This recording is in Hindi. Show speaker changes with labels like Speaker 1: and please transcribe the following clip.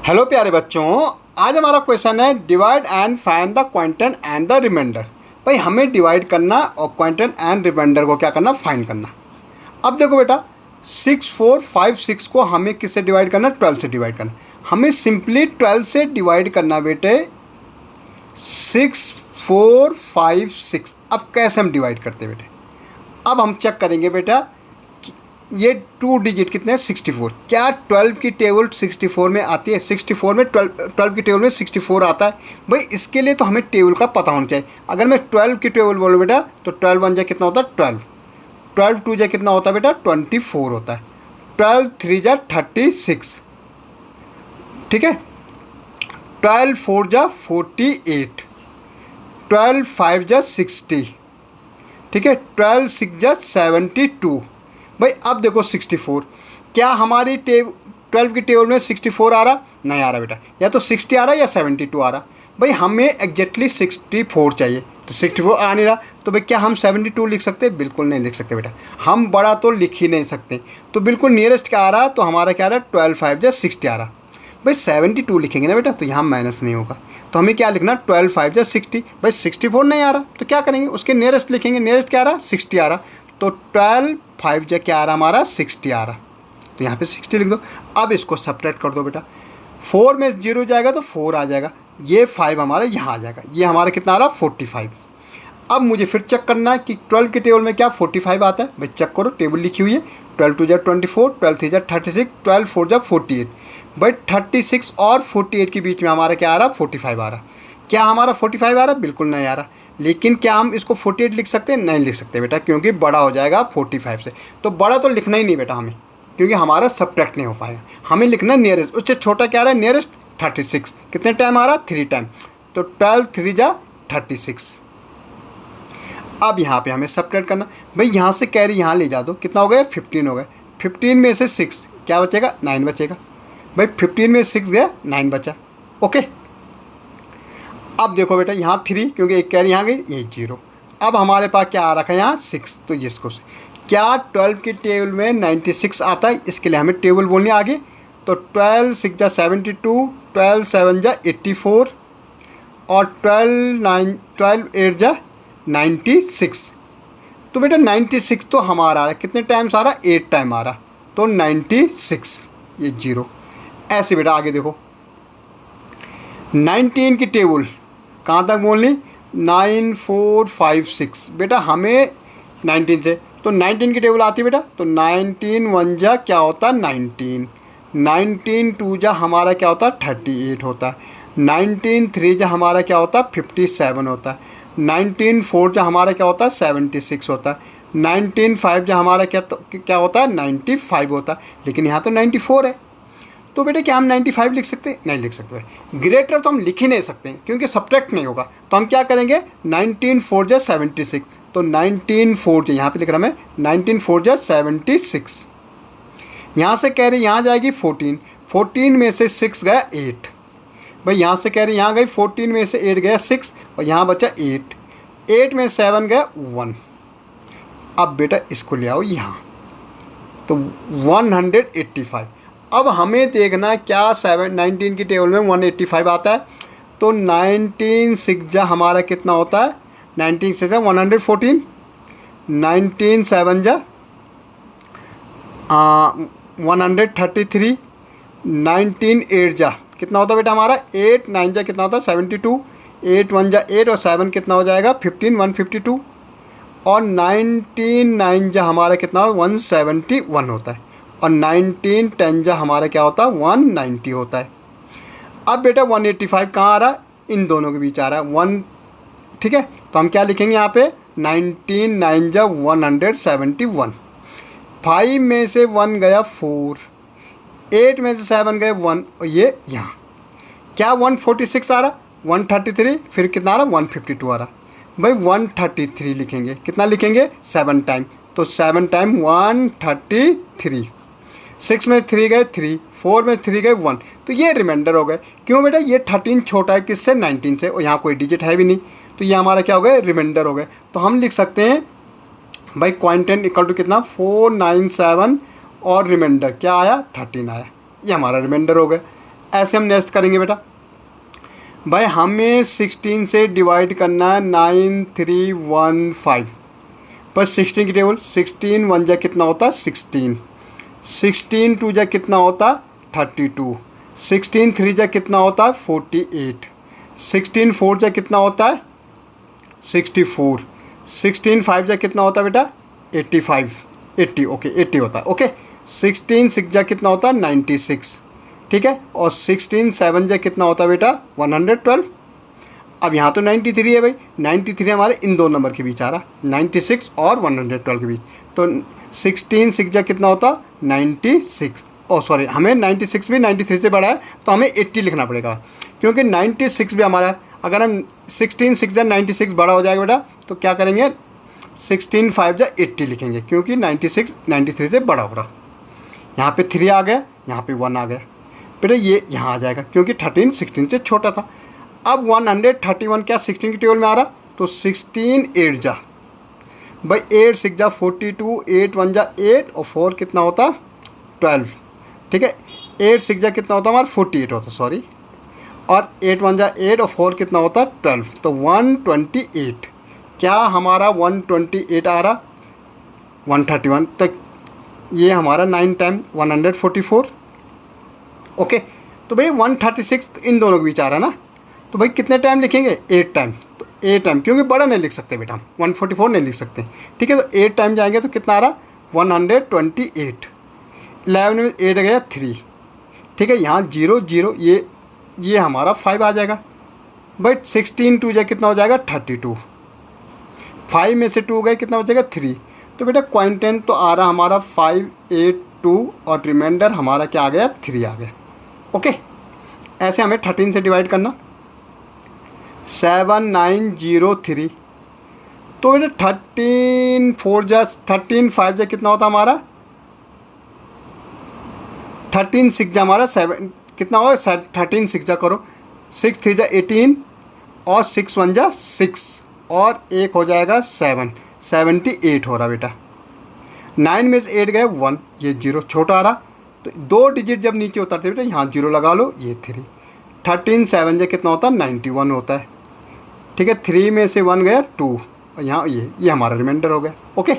Speaker 1: हेलो प्यारे बच्चों, आज हमारा क्वेश्चन है divide and find the quantum and the reminder. भाई हमें डिवाइड करना और क्वांटम एंड रिमाइंडर को क्या करना, फाइंड करना। अब देखो बेटा 6 4 5 6 को हमें किससे डिवाइड करना, 12 से डिवाइड करना। हमें सिंपली 12 से डिवाइड करना बेटे 6 4 5 6। अब कैसे हम डिवाइड करते बेटे, अब हम चेक करेंगे बेटा ये 2 डिजिट कितने हैं, 64। क्या 12 की टेबल 64 में आती है? 64 में 12 की टेबल में 64 आता है। भाई इसके लिए तो हमें टेबल का पता होना चाहिए। अगर मैं 12 की टेबल बोलूँ बेटा तो 12 1 जा कितना होता है 12, 12 2 जा कितना होता है बेटा 24 होता है, 12 3 जा 36, ठीक है, 12 4 जा 48, 12 5 जा 60, ठीक है, 12 6 जा 72। भाई अब देखो 64, क्या हमारी 12 की टेबल में 64 आ रहा? नहीं आ रहा बेटा, या तो 60 आ रहा या 72 आ रहा। भाई हमें एग्जैक्टली 64 चाहिए, तो 64 आ नहीं रहा, तो भाई क्या हम 72 लिख सकते हैं? बिल्कुल नहीं लिख सकते बेटा, हम बड़ा तो लिख ही नहीं सकते। तो बिल्कुल नियरेस्ट क्या आ रहा, तो हमारा क्या आ रहा है 12 5 जा 60 आ रहा। भाई 72 लिखेंगे ना बेटा तो यहाँ माइनस नहीं होगा, तो हमें क्या लिखना 12 5 जा 60। भाई 64 नहीं आ रहा तो क्या करेंगे, उसके नियरेस्ट लिखेंगे। नियरेस्ट क्या आ रहा 60 आ रहा, तो 12 5 जा क्या आ रहा हमारा 60 आ रहा, तो यहाँ पे 60 लिख दो। अब इसको सब्ट्रैक्ट कर दो बेटा, 4 में 0 जाएगा तो 4 आ जाएगा, ये 5 हमारा यहाँ आ जाएगा, ये हमारा कितना आ रहा 45। अब मुझे फिर चेक करना है कि 12 की टेबल में क्या 45 आता है। भाई चेक करो, टेबल लिखी हुई है, 12 2 जा 24, 12 3 जा 36, 12 4 जा 48। भाई 36 और 48 के बीच में हमारा क्या आ रहा 45 आ रहा। क्या हमारा 45 आ रहा? बिल्कुल नहीं आ रहा। लेकिन क्या हम इसको 48 लिख सकते हैं? नहीं लिख सकते बेटा, क्योंकि बड़ा हो जाएगा 45 से। तो बड़ा तो लिखना ही नहीं बेटा हमें, क्योंकि हमारा सब्ट्रैक्ट नहीं हो पाएगा। हमें लिखना नियरेस्ट, उससे छोटा क्या आ रहा है नियरेस्ट 36। कितने टाइम आ रहा? 3 टाइम, तो 12 3 जा 36। अब यहाँ पे हमें सब्ट्रैक्ट करना। भाई यहाँ से कैरी यहाँ ले जा दो, कितना हो गया 15 हो गया। 15 में से 6 क्या बचेगा 9 बचेगा। भाई 15 में 6 गया 9 बचा, ओके। अब देखो बेटा यहाँ 3, क्योंकि एक कैरी यहाँ गई, ये 0। अब हमारे पास क्या आ रखा है यहाँ 6, तो जिसको से क्या 12 की टेबल में 96 आता है, इसके लिए हमें टेबल बोलनी आगे। तो 12 6 जा 72, 12 7 जा 84 और 12 8 जा 96। तो बेटा 96 तो हमारा आ रहा है, कितने टाइम्स आ रहा 8 टाइम आ रहा, तो 96, ये 0। ऐसे बेटा आगे देखो 19 की टेबल कहाँ तक बोलनी 9 4 5 6। बेटा हमें 19 से, तो 19 की टेबल आती है बेटा, तो 19 1 जा क्या होता है 19, 19 2 जा हमारा क्या होता है 38 होता है, 19 3 जा हमारा क्या होता है 57 होता है, 19 4 जा हमारा क्या होता है 76 होता है, 19 5 जा हमारा क्या होता है 95 होता है। लेकिन यहाँ तो 94 है, तो बेटे क्या हम 95 लिख सकते हैं? नहीं लिख सकते। ग्रेटर तो हम लिख ही नहीं सकते क्योंकि सब्ट्रैक्ट नहीं होगा। तो हम क्या करेंगे 19 4 जा 76, तो 19 4 जा यहाँ पे लिख रहा मैं 19 4 जा 76। यहाँ से कह रही यहाँ जाएगी 14, 14 में से 6 गया 8। भाई यहाँ से कह रही यहाँ गई 14 में से 8 गया 6 और यहाँ बचा 8, 8 में 7 गया 1। अब बेटा इसको ले आओ यहाँ, तो 185। अब हमें देखना क्या 19 की टेबल में 185 आता है, तो 19 6 जा हमारा कितना होता है 19 6 जा 114, 19 7 जा 133, 19 8 जा कितना होता है बेटा हमारा 8 9 जा कितना होता है 72, 8 1 जा 8 और 7 कितना हो जाएगा 15 152 और 19 9 जा हमारा कितना 171 होता है और 19 10 जा हमारा क्या होता है 190 होता है। अब बेटा 185 कहाँ आ रहा है? इन दोनों के बीच आ रहा है 1, ठीक है। तो हम क्या लिखेंगे यहाँ पे 19 9 जा 171, 5 में से 1 गया 4, 8 में से 7 गए 1 और ये यहाँ क्या 146 आ रहा 133, फिर कितना आ रहा 152 आ रहा। भाई 133 लिखेंगे, कितना लिखेंगे 7 टाइम, तो 7 टाइम 133, 6 में 3 गए 3, 4 में 3 गए 1, तो ये रिमाइंडर हो गए। क्यों बेटा ये 13 छोटा है किससे 19 से, और यहाँ कोई डिजिट है भी नहीं, तो ये हमारा क्या हो गया रिमाइंडर हो गए। तो हम लिख सकते हैं भाई क्वांटम इक्वल टू कितना 497 और रिमाइंडर क्या आया 13 आया, ये हमारा रिमाइंडर हो गया। ऐसे हम नेक्स्ट करेंगे बेटा। भाई हमें 16 से डिवाइड करना है 9315, पर 16 की टेबल 16 1 जा कितना होता है 16, 16 2 जा कितना होता है 32, 16 3 जा कितना होता है 48, 16 4 जा कितना होता है 64, 16 5 जा कितना होता है बेटा 85, 80 ओके 80 होता है ओके। 16 6 जा कितना होता है 96, ठीक है। और 16 7 जा कितना होता है बेटा 112। अब यहाँ तो 93 है भाई, 93 हमारे इन दो नंबर के बीच आ रहा, 96 और 112 के बीच। तो 16 6 जा कितना होता 96, ओ सॉरी हमें 96 भी 93 से बड़ा है तो हमें 80 लिखना पड़ेगा, क्योंकि 96 भी हमारा, अगर हम 16 6 जा 96 बड़ा हो जाएगा बेटा तो क्या करेंगे 16 5 जा 80 लिखेंगे, क्योंकि 96 93 से बड़ा हो रहा। यहाँ पे 3 आ गया, यहाँ पे 1 आ गया बेटा, ये यहाँ आ जाएगा क्योंकि 13 16 से छोटा था। अब 131 क्या 16 की टेबल में आ रहा, तो 16 8 जा भाई 8 6 जा 42, 8 1 जा 8 और 4 कितना होता 12, ठीक है। 8 6 जा कितना होता हमारा 48 होता सॉरी, और 8 1 जा 8 और 4 कितना होता 12, तो 128। क्या हमारा 128 आ रहा 131 तक, ये हमारा 9 टाइम 144 ओके। तो भाई 136 इन दोनों के बीच आ रहा ना, तो भाई कितने टाइम लिखेंगे 8 टाइम, तो 8 टाइम क्योंकि बड़ा नहीं लिख सकते बेटा हम 144 नहीं लिख सकते, ठीक है। तो 8 टाइम जाएंगे तो कितना आ रहा 128, 11 में 8 गया 3, ठीक है। यहाँ 0 0 ये हमारा 5 आ जाएगा भाई। 16 2 जाए कितना हो जाएगा 32, 5 में से 2 गए कितना हो जाएगा 3, तो बेटा क्वांटेंट तो आ रहा हमारा 5 8 2 और रिमाइंडर हमारा क्या आ गया 3 आ गया ओके। ऐसे हमें 13 से डिवाइड करना 7903, तो बेटा 13 4 जा 13 5 जा कितना होता हमारा 13 6 जा हमारा 7 कितना होगा 13 6 जा करो 6 3 जा 18 और 6 1 जा 6 और एक हो जाएगा 7, 78 हो रहा बेटा। 9 में से 8 गए 1, ये 0 छोटा आ रहा, तो 2 डिजिट जब नीचे उतरते बेटा यहाँ 0 लगा लो, ये 3, 13 7 जा कितना होता है 91 होता है, ठीक है। 3 में से 1 गया 2 और यहाँ ये हमारा रिमाइंडर हो गया ओके।